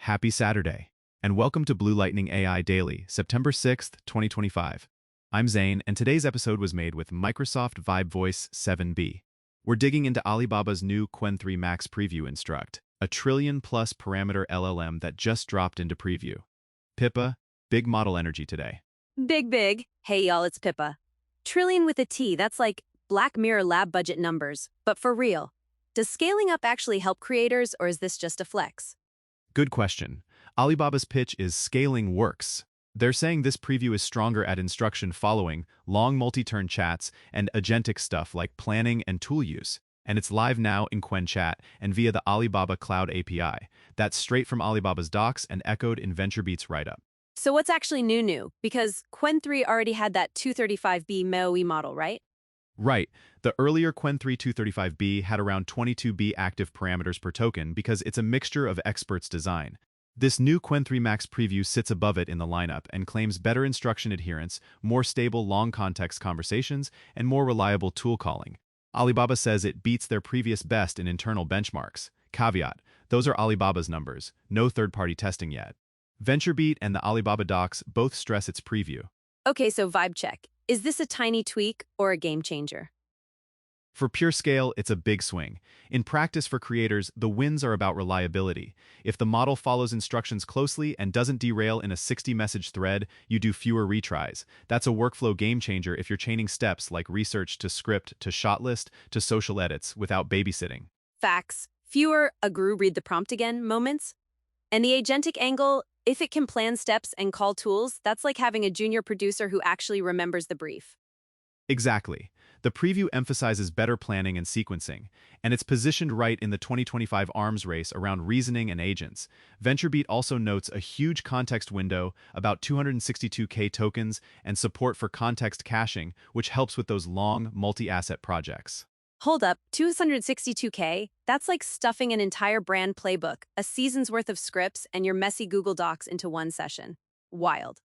Happy Saturday, and welcome to Blue Lightning AI Daily, September 6th, 2025. I'm Zane, and today's episode was made with Microsoft Vibe Voice 7B. We're digging into Alibaba's new Qwen3 Max Preview Instruct, a trillion-plus parameter LLM that just dropped into preview. Pippa, big model energy today. Big. Hey y'all, it's Pippa. Trillion with a T, that's like Black Mirror lab budget numbers. But for real, does scaling up actually help creators, or is this just a flex? Good question. Alibaba's pitch is scaling works. They're saying this preview is stronger at instruction following, long multi-turn chats, and agentic stuff like planning and tool use. And it's live now in Qwen Chat and via the Alibaba Cloud API. That's straight from Alibaba's docs and echoed in VentureBeat's write-up. So what's actually new? Because Qwen3 already had that 235B MAUI model, right? Right. The earlier Qwen3 235B had around 22B active parameters per token because it's a mixture of experts' design. This new Qwen3 Max Preview sits above it in the lineup and claims better instruction adherence, more stable long-context conversations, and more reliable tool calling. Alibaba says it beats their previous best in internal benchmarks. Caveat, those are Alibaba's numbers, no third-party testing yet. VentureBeat and the Alibaba docs both stress its preview. Okay, so vibe check. Is this a tiny tweak or a game changer? For pure scale, it's a big swing. In practice for creators, the wins are about reliability. If the model follows instructions closely and doesn't derail in a 60-message thread, you do fewer retries. That's a workflow game changer if you're chaining steps like research to script to shot list to social edits without babysitting. Facts. Fewer read the prompt again moments. And the agentic angle, if it can plan steps and call tools, that's like having a junior producer who actually remembers the brief. Exactly. The preview emphasizes better planning and sequencing, and it's positioned right in the 2025 arms race around reasoning and agents. VentureBeat also notes a huge context window, about 262K tokens, and support for context caching, which helps with those long, multi-asset projects. Hold up, 262K? That's like stuffing an entire brand playbook, a season's worth of scripts, and your messy Google Docs into one session. Wild.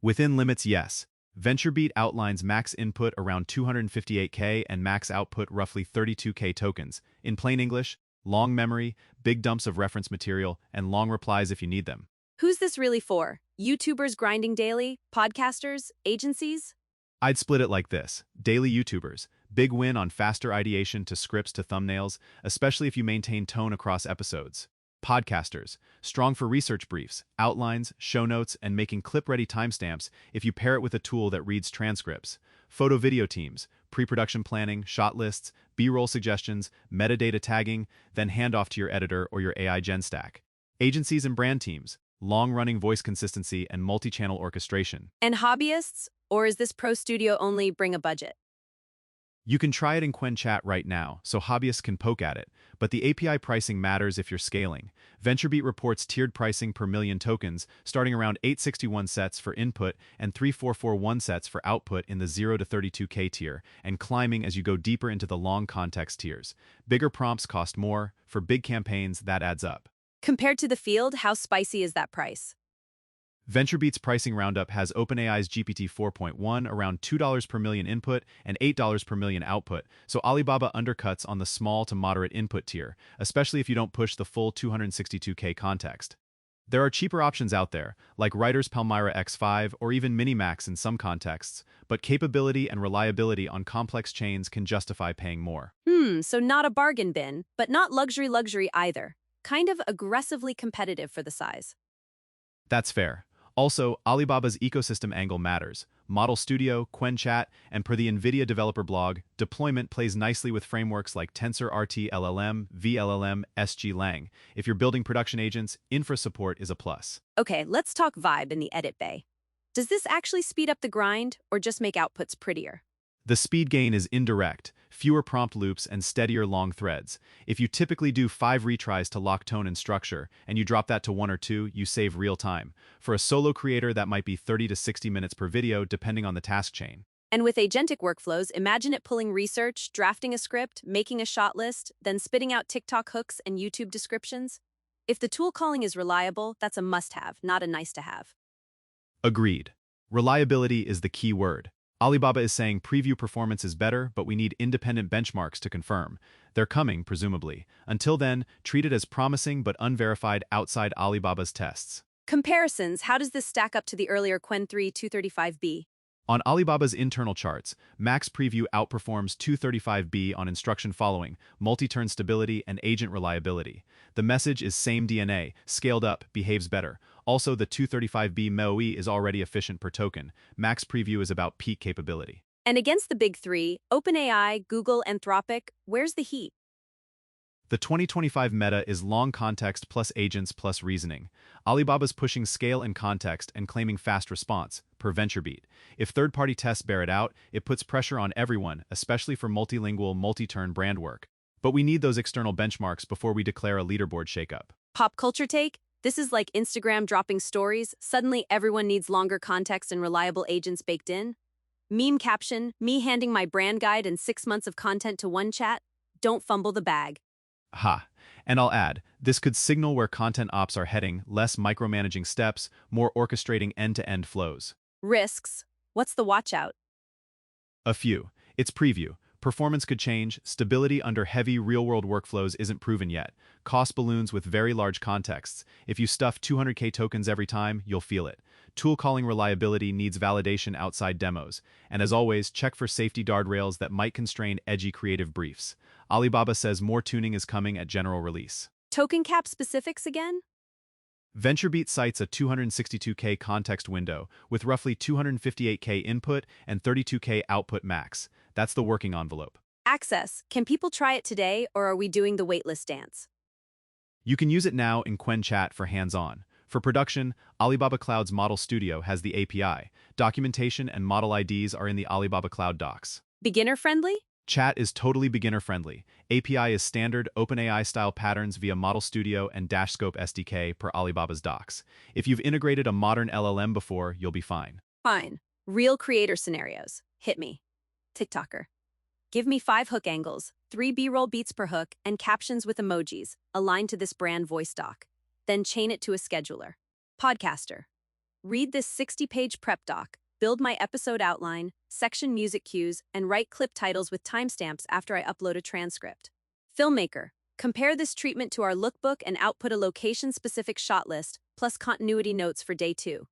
Within limits, yes. VentureBeat outlines max input around 258K and max output roughly 32K tokens. In plain English, long memory, big dumps of reference material, and long replies if you need them. Who's this really for? YouTubers grinding daily? Podcasters? Agencies? I'd split it like this. Daily YouTubers. Big win on faster ideation to scripts to thumbnails, especially if you maintain tone across episodes. Podcasters. Strong for research briefs, outlines, show notes, and making clip-ready timestamps if you pair it with a tool that reads transcripts. Photo-video teams. Pre-production planning, shot lists, B-roll suggestions, metadata tagging, then hand off to your editor or your AI gen stack. Agencies and brand teams. Long-running voice consistency and multi-channel orchestration. And hobbyists? Or is this pro studio only bring a budget? You can try it in Qwen Chat right now, so hobbyists can poke at it, but the API pricing matters if you're scaling. VentureBeat reports tiered pricing per million tokens, starting around 861 sets for input and 3441 sets for output in the 0 to 32K tier, and climbing as you go deeper into the long context tiers. Bigger prompts cost more. For big campaigns, that adds up. Compared to the field, how spicy is that price? VentureBeat's pricing roundup has OpenAI's GPT 4.1 around $2 per million input and $8 per million output, so Alibaba undercuts on the small to moderate input tier, especially if you don't push the full 262K context. There are cheaper options out there, like Writer's Palmyra X5 or even Minimax in some contexts, but capability and reliability on complex chains can justify paying more. So not a bargain bin, but not luxury either. Kind of aggressively competitive for the size. That's fair. Also, Alibaba's ecosystem angle matters. Model Studio, Qwen Chat, and per the NVIDIA developer blog, deployment plays nicely with frameworks like TensorRT LLM, VLLM, SGLang. If you're building production agents, infra support is a plus. Okay, let's talk vibe in the edit bay. Does this actually speed up the grind or just make outputs prettier? The speed gain is indirect, fewer prompt loops and steadier long threads. If you typically do 5 retries to lock tone and structure, and you drop that to 1 or 2, you save real time. For a solo creator, that might be 30 to 60 minutes per video, depending on the task chain. And with agentic workflows, imagine it pulling research, drafting a script, making a shot list, then spitting out TikTok hooks and YouTube descriptions. If the tool calling is reliable, that's a must-have, not a nice-to-have. Agreed. Reliability is the key word. Alibaba is saying preview performance is better, but we need independent benchmarks to confirm. They're coming, presumably. Until then, treat it as promising but unverified outside Alibaba's tests. Comparisons, how does this stack up to the earlier Qwen3 235B? On Alibaba's internal charts, Max Preview outperforms 235B on instruction following, multi-turn stability, and agent reliability. The message is same DNA, scaled up, behaves better. Also, the 235B MOE is already efficient per token. Max Preview is about peak capability. And against the big three, OpenAI, Google, Anthropic, where's the heat? The 2025 meta is long context plus agents plus reasoning. Alibaba's pushing scale and context and claiming fast response, per VentureBeat. If third-party tests bear it out, it puts pressure on everyone, especially for multilingual, multi-turn brand work. But we need those external benchmarks before we declare a leaderboard shakeup. Pop culture take? This is like Instagram dropping stories. Suddenly everyone needs longer context and reliable agents baked in. Meme caption, me handing my brand guide and 6 months of content to one chat. Don't fumble the bag. Ha. And I'll add, this could signal where content ops are heading, less micromanaging steps, more orchestrating end-to-end flows. Risks. What's the watch out? A few. It's preview. Performance could change, stability under heavy real-world workflows isn't proven yet. Cost balloons with very large contexts. If you stuff 200K tokens every time, you'll feel it. Tool calling reliability needs validation outside demos. And as always, check for safety guardrails that might constrain edgy creative briefs. Alibaba says more tuning is coming at general release. Token cap specifics again? VentureBeat cites a 262K context window with roughly 258K input and 32K output max. That's the working envelope. Access. Can people try it today, or are we doing the waitlist dance? You can use it now in Qwen Chat for hands-on. For production, Alibaba Cloud's Model Studio has the API. Documentation and model IDs are in the Alibaba Cloud docs. Beginner-friendly? Chat is totally beginner-friendly. API is standard OpenAI-style patterns via Model Studio and DashScope SDK per Alibaba's docs. If you've integrated a modern LLM before, you'll be fine. Fine. Real creator scenarios. Hit me. TikToker. Give me 5 hook angles, 3 B-roll beats per hook, and captions with emojis, aligned to this brand voice doc. Then chain it to a scheduler. Podcaster. Read this 60-page prep doc, build my episode outline, section music cues, and write clip titles with timestamps after I upload a transcript. Filmmaker. Compare this treatment to our lookbook and output a location-specific shot list, plus continuity notes for day 2.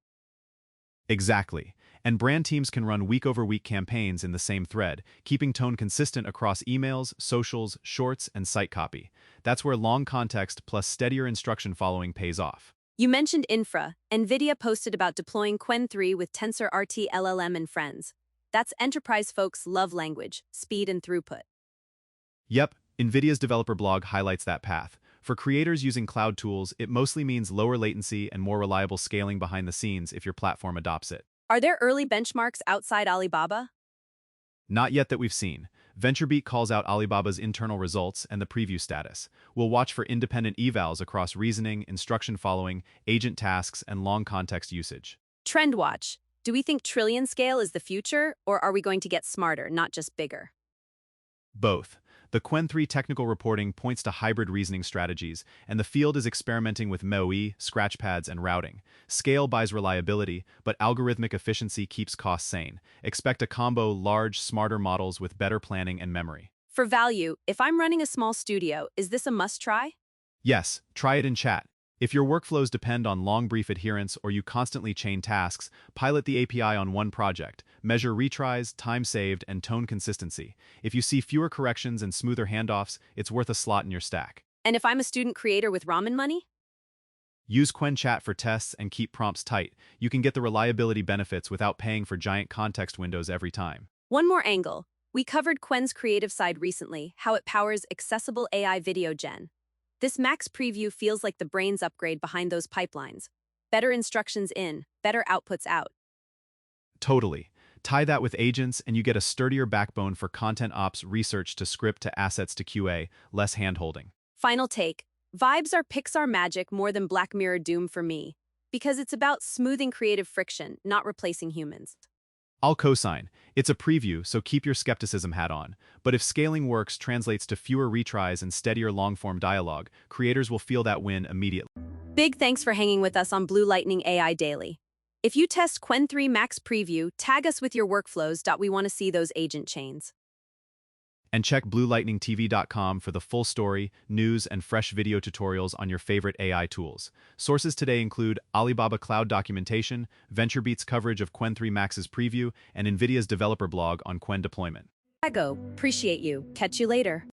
Exactly. And brand teams can run week-over-week campaigns in the same thread, keeping tone consistent across emails, socials, shorts, and site copy. That's where long context plus steadier instruction following pays off. You mentioned infra. NVIDIA posted about deploying Qwen3 with TensorRT LLM and friends. That's enterprise folks' love language, speed and throughput. Yep, NVIDIA's developer blog highlights that path. For creators using cloud tools, it mostly means lower latency and more reliable scaling behind the scenes if your platform adopts it. Are there early benchmarks outside Alibaba? Not yet that we've seen. VentureBeat calls out Alibaba's internal results and the preview status. We'll watch for independent evals across reasoning, instruction following, agent tasks, and long context usage. Trend watch. Do we think trillion scale is the future, or are we going to get smarter, not just bigger? Both. The Qwen3 technical reporting points to hybrid reasoning strategies, and the field is experimenting with MOE, scratchpads, and routing. Scale buys reliability, but algorithmic efficiency keeps costs sane. Expect a combo large, smarter models with better planning and memory. For value, if I'm running a small studio, is this a must-try? Yes, try it in chat. If your workflows depend on long brief adherence or you constantly chain tasks, pilot the API on one project. Measure retries, time saved, and tone consistency. If you see fewer corrections and smoother handoffs, it's worth a slot in your stack. And if I'm a student creator with ramen money? Use Qwen Chat for tests and keep prompts tight. You can get the reliability benefits without paying for giant context windows every time. One more angle. We covered Qwen's creative side recently, how it powers accessible AI video gen. This Max Preview feels like the brains upgrade behind those pipelines. Better instructions in, better outputs out. Totally. Tie that with agents and you get a sturdier backbone for content ops research to script to assets to QA, less handholding. Final take. Vibes are Pixar magic more than Black Mirror Doom for me, because it's about smoothing creative friction, not replacing humans. I'll co-sign. It's a preview, so keep your skepticism hat on. But if scaling works translates to fewer retries and steadier long-form dialogue, creators will feel that win immediately. Big thanks for hanging with us on Blue Lightning AI Daily. If you test Qwen3 Max Preview, tag us with your workflows. We want to see those agent chains. And check bluelightningtv.com for the full story, news, and fresh video tutorials on your favorite AI tools. Sources today include Alibaba Cloud documentation, VentureBeat's coverage of Qwen3 Max's preview, and NVIDIA's developer blog on Qwen deployment. Appreciate you. Catch you later.